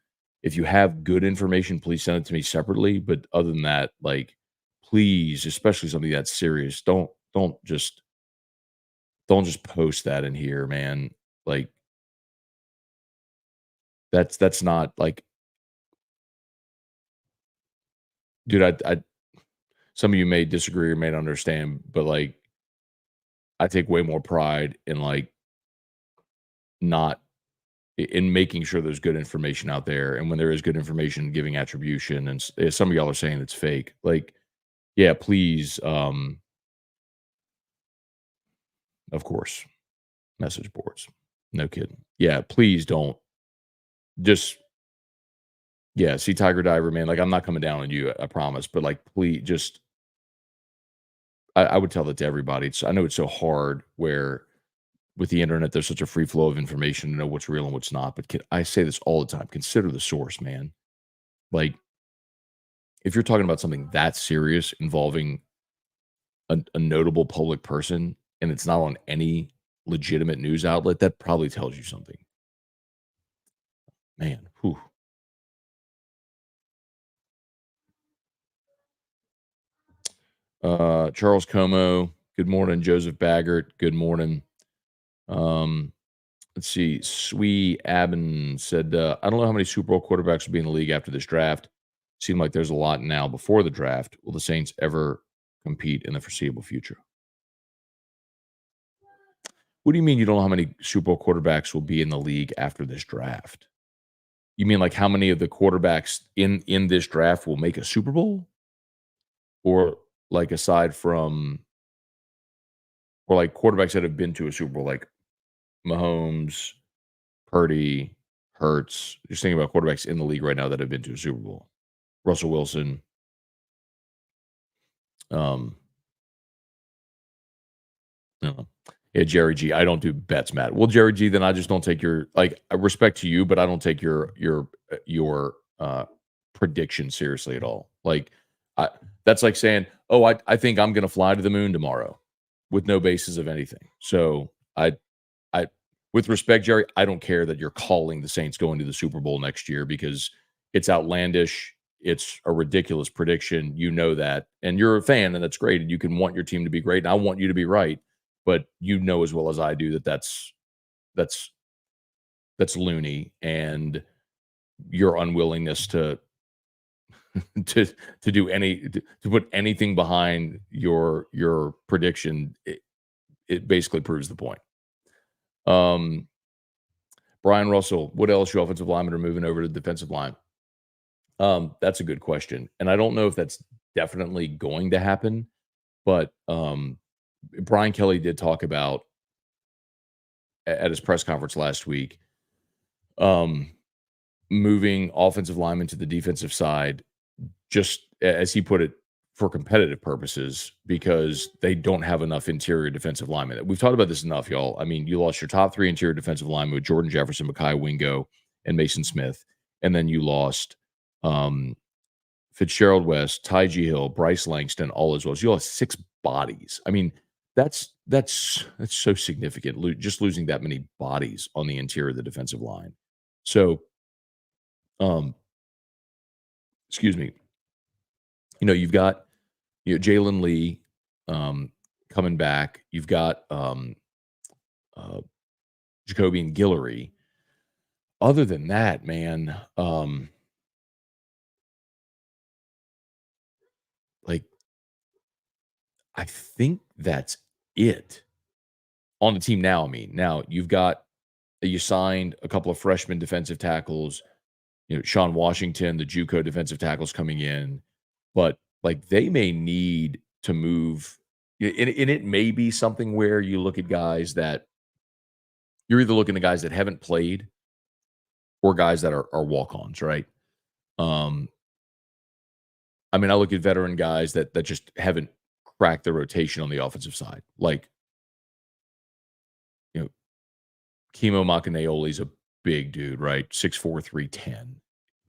if you have good information, please send it to me separately, but other than that, like, please, especially something that's serious, don't just post that in here, man. Like, that's not like dude, I some of you may disagree or may not understand, but, like, I take way more pride in, like, not in making sure there's good information out there, and when there is good information, giving attribution, and some of y'all are saying it's fake. Like, yeah, please, of course, message boards. No kidding. Yeah, please don't just yeah, see Tiger Diver, man, like, I'm not coming down on you, I promise, but, like, please just I would tell that to everybody. I know it's so hard where with the internet, there's such a free flow of information to know what's real and what's not, but I say this all the time, consider the source, man. Like, if you're talking about something that serious involving a notable public person and it's not on any legitimate news outlet, that probably tells you something. Man, whew. Charles Como, good morning. Joseph Baggert, good morning. Um, let's see. Swee Aben said, I don't know how many Super Bowl quarterbacks will be in the league after this draft. Seemed like there's a lot now before the draft. Will the Saints ever compete in the foreseeable future? What do you mean you don't know how many Super Bowl quarterbacks will be in the league after this draft? You mean like how many of the quarterbacks in this draft will make a Super Bowl? Or like aside from or like quarterbacks that have been to a Super Bowl, like Mahomes, Purdy, Hurts. Just thinking about quarterbacks in the league right now that have been to a Super Bowl. Russell Wilson. Um, no. Yeah, Jerry G. I don't do bets, Matt. Well, Jerry G, then I just don't take your like respect to you, but I don't take your prediction seriously at all. Like I that's like saying, "Oh, I think I'm going to fly to the moon tomorrow," with no basis of anything. So I, with respect, Jerry, I don't care that you're calling the Saints going to the Super Bowl next year because it's outlandish. It's a ridiculous prediction. You know that, and you're a fan, and that's great. And you can want your team to be great, and I want you to be right. But you know as well as I do that that's that's loony, and your unwillingness to to do to put anything behind your prediction, it basically proves the point. Um, Brian Russell, what LSU offensive linemen are moving over to defensive line? That's a good question, and I don't know if that's definitely going to happen, but Brian Kelly did talk about at his press conference last week, um, moving offensive linemen to the defensive side, just as he put it, for competitive purposes, because they don't have enough interior defensive linemen. We've talked about this enough, y'all. I mean, you lost your top three interior defensive linemen with Jordan Jefferson, Mekhi Wingo, and Mason Smith, and then you lost um, Fitzgerald West, Ty G. Hill, Bryce Langston, all as well. So you lost six bodies. I mean, that's so significant. Just losing that many bodies on the interior of the defensive line. So, um, excuse me. You've got Jalen Lee coming back. You've got uh, Jacoby and Guillory. Other than that, man, like I think that's it on the team now. I mean, now you signed a couple of freshman defensive tackles. Sean Washington, the JUCO defensive tackles coming in, but like they may need to move. And it may be something where you look at guys that you're either looking at guys that haven't played or guys that are walk-ons, right? Um, I mean, I look at veteran guys that just haven't cracked the rotation on the offensive side. Like, you know, Kimo Makaneoli's a big dude, right? 6'4", 310.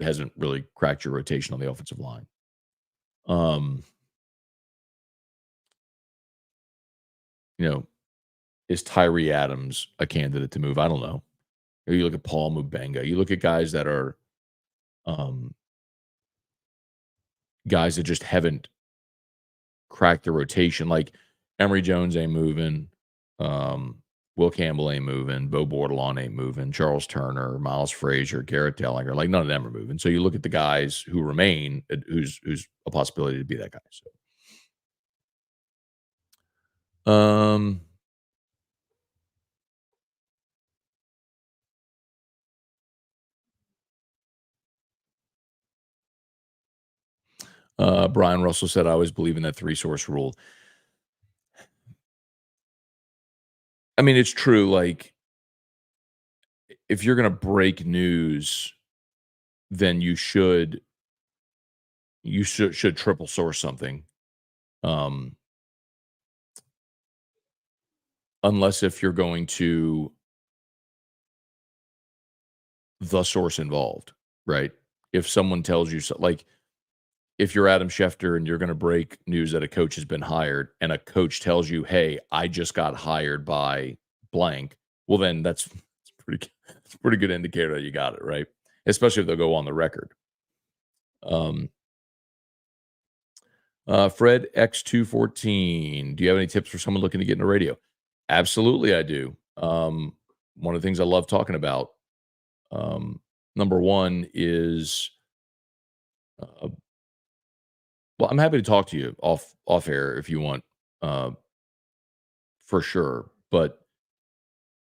Hasn't really cracked your rotation on the offensive line. Um, you know, is Tyree Adams a candidate to move? I don't know. Or you look at Paul Mubenga. You look at guys that are um, guys that just haven't cracked the rotation. Like Emory Jones ain't moving. Um, Will Campbell ain't moving. Bo Bordelon ain't moving. Charles Turner, Miles Frazier, Garrett Dellinger, like none of them are moving. So you look at the guys who remain, who's a possibility to be that guy. So, Brian Russell said, "I always believe in that three source rule." I mean, it's true. Like if you're going to break news, then you should triple source something. Um, unless if you're going to the source involved, right? If someone tells you so, like if you're Adam Schefter and you're going to break news that a coach has been hired and a coach tells you, "Hey, I just got hired by blank," well, then that's it's a pretty good indicator that you got it right, especially if they'll go on the record. Um, Fred X214, do you have any tips for someone looking to get into radio? Absolutely, I do. One of the things I love talking about, um, number one is, uh, well, I'm happy to talk to you off air if you want, uh, for sure. But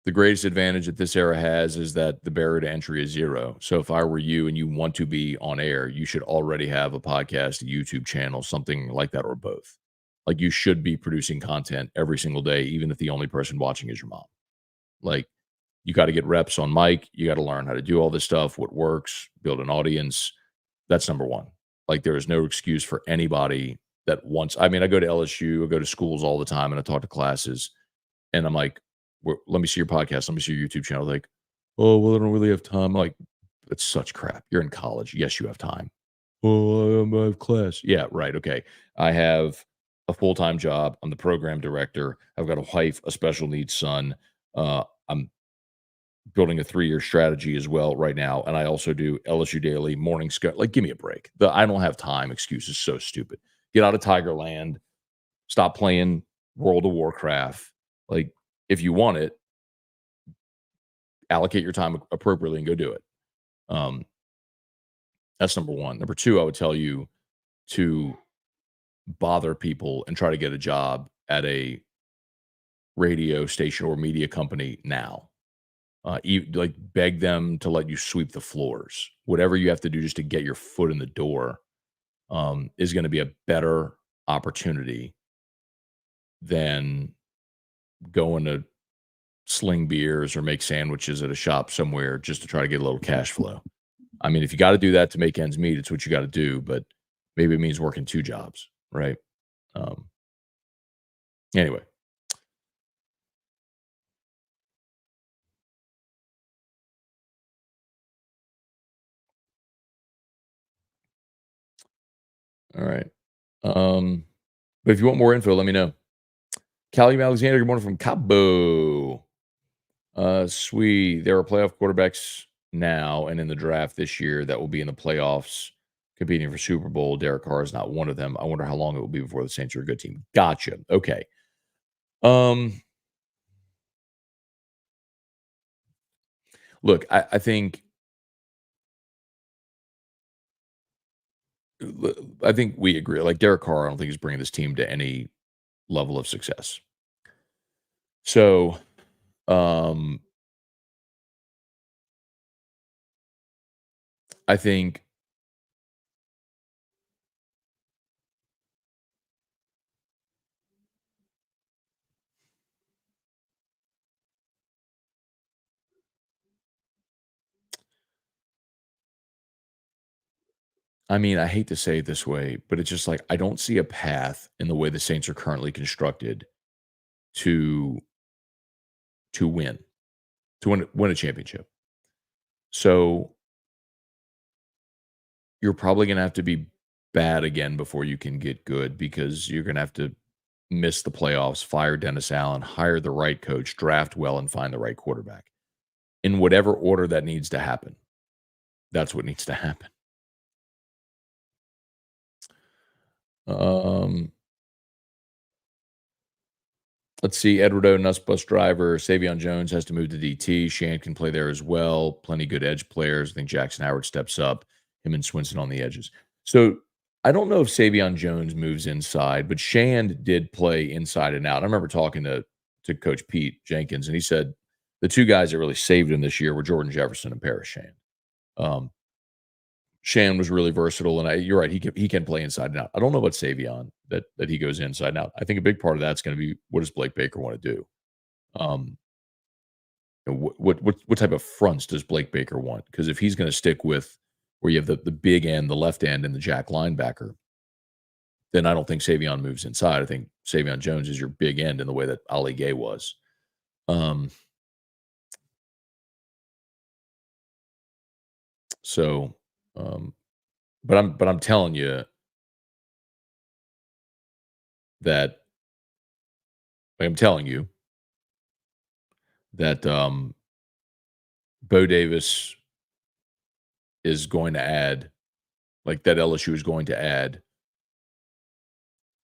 the greatest advantage that this era has is that the barrier to entry is zero. So if I were you and you want to be on air, you should already have a podcast, a YouTube channel, something like that, or both. Like you should be producing content every single day, even if the only person watching is your mom. Like you got to get reps on mic. You got to learn how to do all this stuff, what works, build an audience. That's number one. Like there is no excuse for anybody that wants. I mean, I go to LSU, I go to schools all the time, and I talk to classes, and I'm like, let me see your podcast. Let me see your YouTube channel. Like, oh, well, I don't really have time. I'm like, it's such crap. You're in college. Yes, you have time. Oh, I have class. Yeah, right. Okay. I have a full time job. I'm the program director. I've got a wife, a special needs son. I'm building a 3-year strategy as well right now. And I also do LSU Daily, Morning Scone. Like, give me a break. The I don't have time excuse is so stupid. Get out of Tigerland. Stop playing World of Warcraft. Like, if you want it, allocate your time appropriately and go do it. Um, that's number one. Number two, I would tell you to bother people and try to get a job at a radio station or media company now. Like beg them to let you sweep the floors. Whatever you have to do just to get your foot in the door is going to be a better opportunity than going to sling beers or make sandwiches at a shop somewhere just to try to get a little cash flow. I mean, if you got to do that to make ends meet, it's what you got to do. But maybe it means working two jobs, right? Um, anyway, all right. Um, but if you want more info, let me know. Callie Alexander, good morning from Cabo. Sweet. There are playoff quarterbacks now and in the draft this year that will be in the playoffs competing for Super Bowl. Derek Carr is not one of them. I wonder how long it will be before the Saints are a good team. Gotcha. Okay. Um, look, I think I think we agree. Like Derek Carr, I don't think he's bringing this team to any level of success. So, um, I think I mean, I hate to say it this way, but it's just like I don't see a path in the way the Saints are currently constructed to to win, to win a championship. So, you're probably gonna have to be bad again before you can get good because you're gonna have to miss the playoffs, fire Dennis Allen, hire the right coach, draft well, and find the right quarterback. In whatever order that needs to happen, that's what needs to happen. Um, let's see. Edward O, Nuss bus driver. Savion Jones has to move to DT. Shan can play there as well. Plenty good edge players. I think Jackson Howard steps up. Him and Swinson on the edges. So I don't know if Savion Jones moves inside, but Shand did play inside and out. I remember talking to Coach Pete Jenkins, and he said the two guys that really saved him this year were Jordan Jefferson and Paris Shand. Um, Shan was really versatile, and you're right. He can play inside and out. I don't know about Savion that he goes inside and out. I think a big part of that's going to be what does Blake Baker want to do? Um, what type of fronts does Blake Baker want? Because if he's going to stick with where you have the big end, the left end, and the jack linebacker, then I don't think Savion moves inside. I think Savion Jones is your big end in the way that Ali Gay was. Um, so, um, but I'm telling you that I'm telling you that Bo Davis is going to add, like that LSU is going to add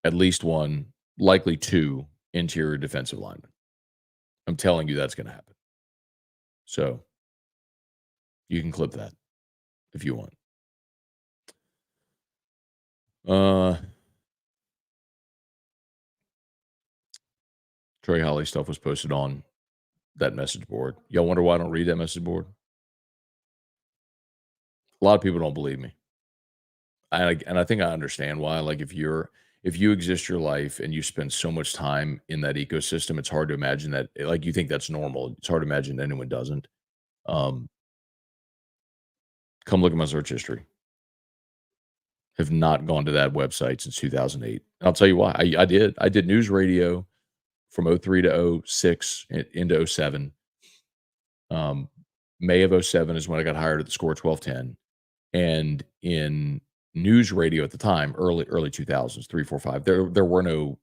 at least one, likely two interior defensive linemen. I'm telling you that's going to happen. So you can clip that if you want. Uh, Trey Holly stuff was posted on that message board. Y'all wonder why I don't read that message board? A lot of people don't believe me. And I think I understand why. Like if you exist your life and you spend so much time in that ecosystem, it's hard to imagine that like you think that's normal. It's hard to imagine anyone doesn't. Um, come look at my search history. Have not gone to that website since 2008. I'll tell you why. I did. I did news radio from '03 to '06 into '07. Um, May of '07 is when I got hired at the Score 1210. And in news radio at the time, early 2000s, 3, 4, 5, there were no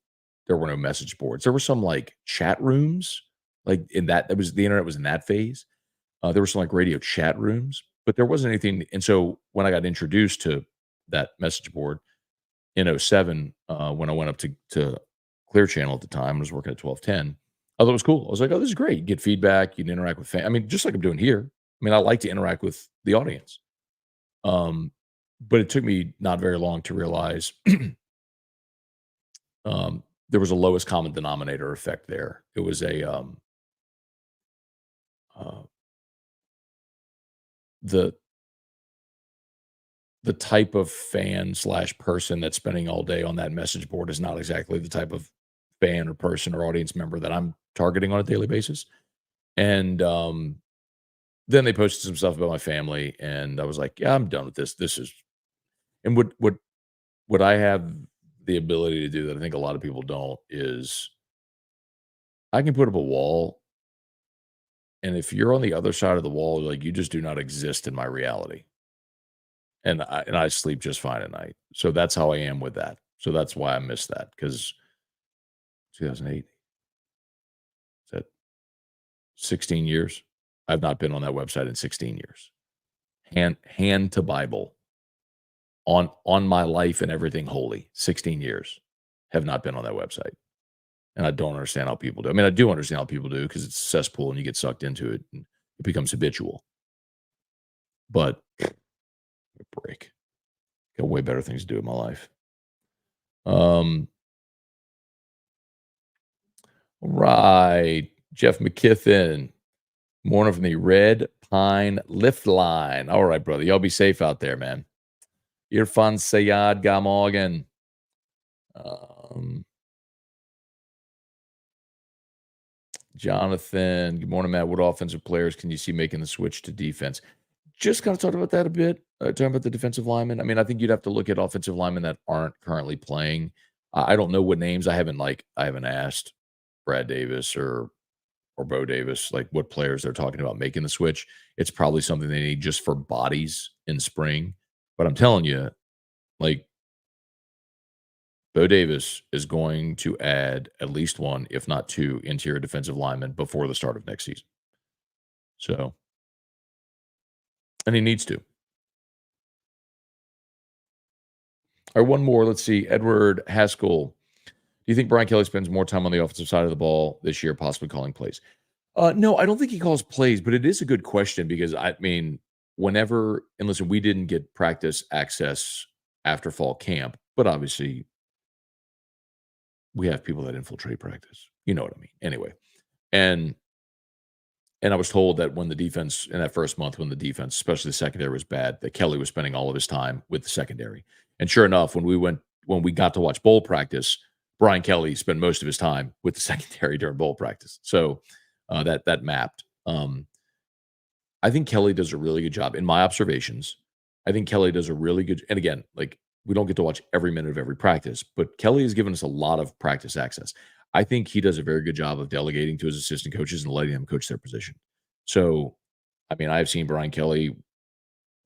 message boards. There were some like chat rooms, like in that was the internet was in that phase. There were some like radio chat rooms, but there wasn't anything. And so when I got introduced to that message board in '07, when I went up to Clear Channel at the time, I was working at 1210. I thought it was cool. I was like, "Oh, this is great. You get feedback. You can interact with fans. I mean, just like I'm doing here. I mean, I like to interact with the audience." Um, but it took me not very long to realize there was a lowest common denominator effect there. It was uh, the the type of fan slash person that's spending all day on that message board is not exactly the type of fan or person or audience member that I'm targeting on a daily basis. And then they posted some stuff about my family, and I was like, "Yeah, I'm done with this. This is." And what I have the ability to do that I think a lot of people don't is I can put up a wall, and if you're on the other side of the wall, like, you just do not exist in my reality, and I sleep just fine at night. So that's how I am with that. So that's why I miss that because 2008, is that 16 years? I've not been on that website in 16 years. Hand to Bible, on my life and everything holy, 16 years, have not been on that website. And I don't understand how people do. I mean, I do understand how people do because it's a cesspool and you get sucked into it and it becomes habitual. But break. Got way better things to do in my life. Um, right. Jeff McKiffin. Morning from the Red Pine Lift Line. All right, brother. Y'all be safe out there, man. Irfan Sayad Gamogan. Um, Jonathan, good morning, Matt. What offensive players can you see making the switch to defense? Just kind of talked about that a bit, talking about the defensive linemen. I mean, I think you'd have to look at offensive linemen that aren't currently playing. I don't know what names. I haven't asked Brad Davis or Bo Davis, like what players they're talking about making the switch. It's probably something they need just for bodies in spring. But I'm telling you, like Bo Davis is going to add at least one, if not two, interior defensive linemen before the start of next season. So, and he needs to. All right, one more. Let's see. Edward Haskell. Do you think Brian Kelly spends more time on the offensive side of the ball this year, possibly calling plays? No, I don't think he calls plays, but it is a good question because I mean, whenever and listen, we didn't get practice access after fall camp, but obviously we have people that infiltrate practice. You know what I mean? Anyway, and I was told that when the defense in that first month, when the defense, especially the secondary, was bad, that Kelly was spending all of his time with the secondary. And sure enough, when we got to watch bowl practice, Brian Kelly spent most of his time with the secondary during bowl practice. So that mapped. I think Kelly does a really good job in my observations. I think Kelly does a really good, and again, like we don't get to watch every minute of every practice, but Kelly has given us a lot of practice access. I think he does a very good job of delegating to his assistant coaches and letting them coach their position. So, I mean, I've seen Brian Kelly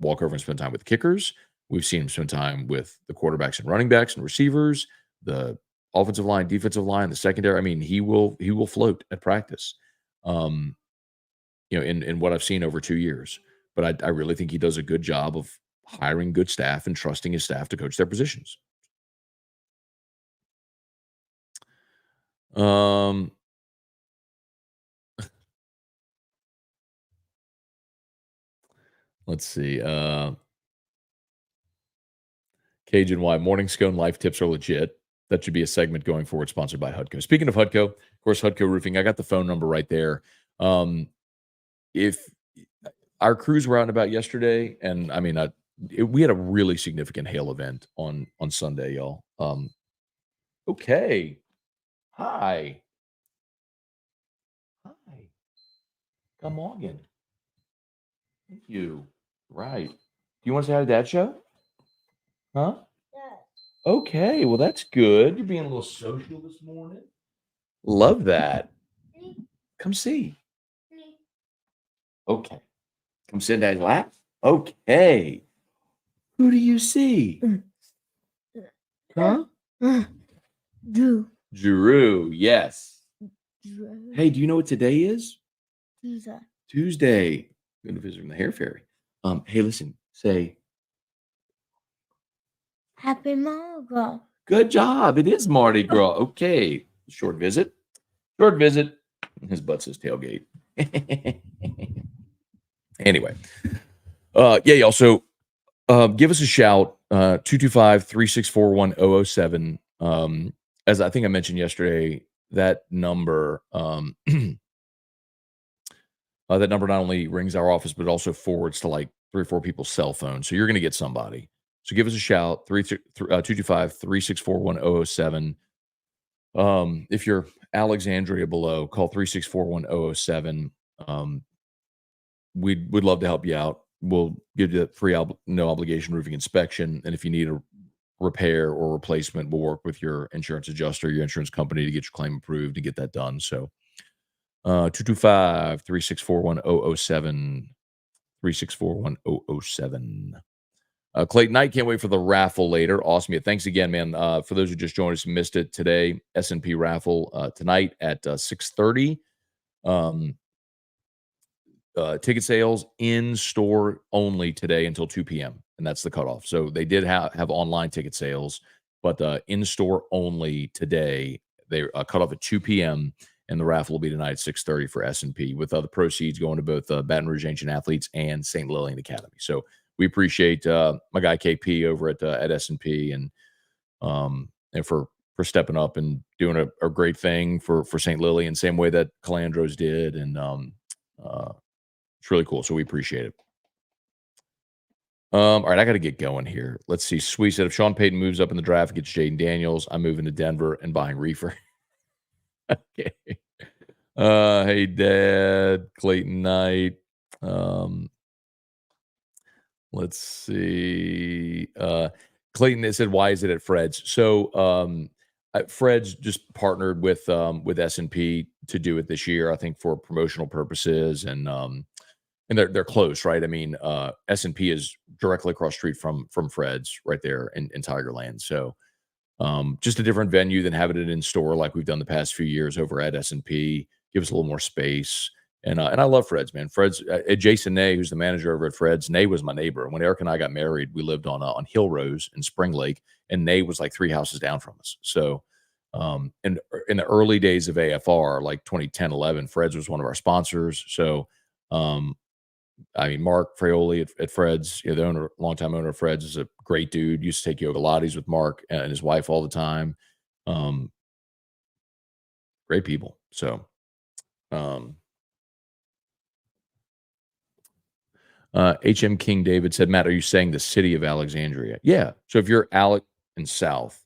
walk over and spend time with kickers. We've seen him spend time with the quarterbacks and running backs and receivers, the offensive line, defensive line, the secondary. I mean, he will float at practice. Um, in what I've seen over 2 years. But I really think he does a good job of hiring good staff and trusting his staff to coach their positions. Um, let's see. Cajun Y, Morning Scone life tips are legit. That should be a segment going forward, sponsored by Hudco. Speaking of Hudco, of course, Hudco Roofing. I got the phone number right there. If our crews were out and about yesterday, and I mean, we had a really significant hail event on Sunday, y'all. Okay. Hi. Hi. Come on in. Thank you. Right. Do you want to say hi to Dad show? Huh? Okay. Well, that's good. You're being a little social this morning. Love that. Come see. Okay. Come sit in Dad's lap. Okay. Who do you see? Huh? Drew. Yes. Hey, do you know what today is? Tuesday. Going to visit from the hair fairy. Hey, listen. Say Happy Mardi Gras. good job. It is Mardi Gras. Okay. Short visit. Short visit. His butt says tailgate. Anyway. Yeah, y'all. So give us a shout. 225-364-1007. As I think I mentioned yesterday, that number that number not only rings our office, but also forwards to like 3 or 4 people's cell phones. So you're going to get somebody. So give us a shout, 225-364-1007. If you're Alexandria below, call 364-1007. We'd love to help you out. We'll give you a free no obligation roofing inspection. And if you need a repair or replacement, we'll work with your insurance adjuster, your insurance company to get your claim approved and get that done. So 225-364-1007. 364-1007. Clayton Knight, can't wait for the raffle later. Awesome. Yeah, thanks again, man. For those who just joined us and missed it today, S&P raffle tonight at 6:30. Ticket sales in store only today until 2 p.m. and that's the cutoff. So they did have online ticket sales, but in store only today. They cut off at 2 p.m. and the raffle will be tonight at 6:30 for S&P, with other proceeds going to both Baton Rouge Ancient Athletes and St. Lillian Academy. So we appreciate my guy KP over at S&P and for stepping up and doing a great thing for St. Lillian, same way that Calandros did, and It's really cool. So we appreciate it. All right, I got to get going here. Let's see. Sweet said if Sean Payton moves up in the draft, gets Jaden Daniels, I'm moving to Denver and buying reefer. Okay. Hey, Dad, Clayton Knight. Um, let's see. Clayton, they said, why is it at Fred's? So, Fred's just partnered with S&P to do it this year, I think for promotional purposes. And they're close, right? I mean, S&P is directly across the street from Fred's right there in Tigerland. So, just a different venue than having it in store like we've done the past few years over at S&P. Give us a little more space. And I love Fred's, man. Fred's Jason Nay, who's the manager over at Fred's. Nay was my neighbor. When Eric and I got married, we lived on Hill Rose in Spring Lake, and Nay was like 3 houses down from us. So, in the early days of AFR, like 2010, 11, Fred's was one of our sponsors. So, um, I mean, Mark Fraioli at Fred's, the owner, longtime owner of Fred's, is a great dude. Used to take yoga Pilates with Mark and his wife all the time. Um, Great people. So, um, HM King David said, Matt, are you saying the city of Alexandria? Yeah. So if you're Alec and South,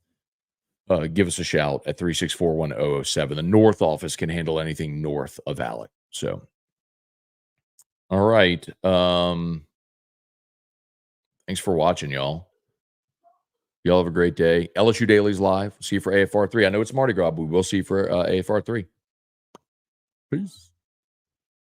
give us a shout at 364-1007. The North office can handle anything north of Alec. So, all right. Thanks for watching, y'all. Y'all have a great day. LSU Daily's live. See you for AFR 3. I know it's Mardi Gras, but we will see you for AFR 3. Peace.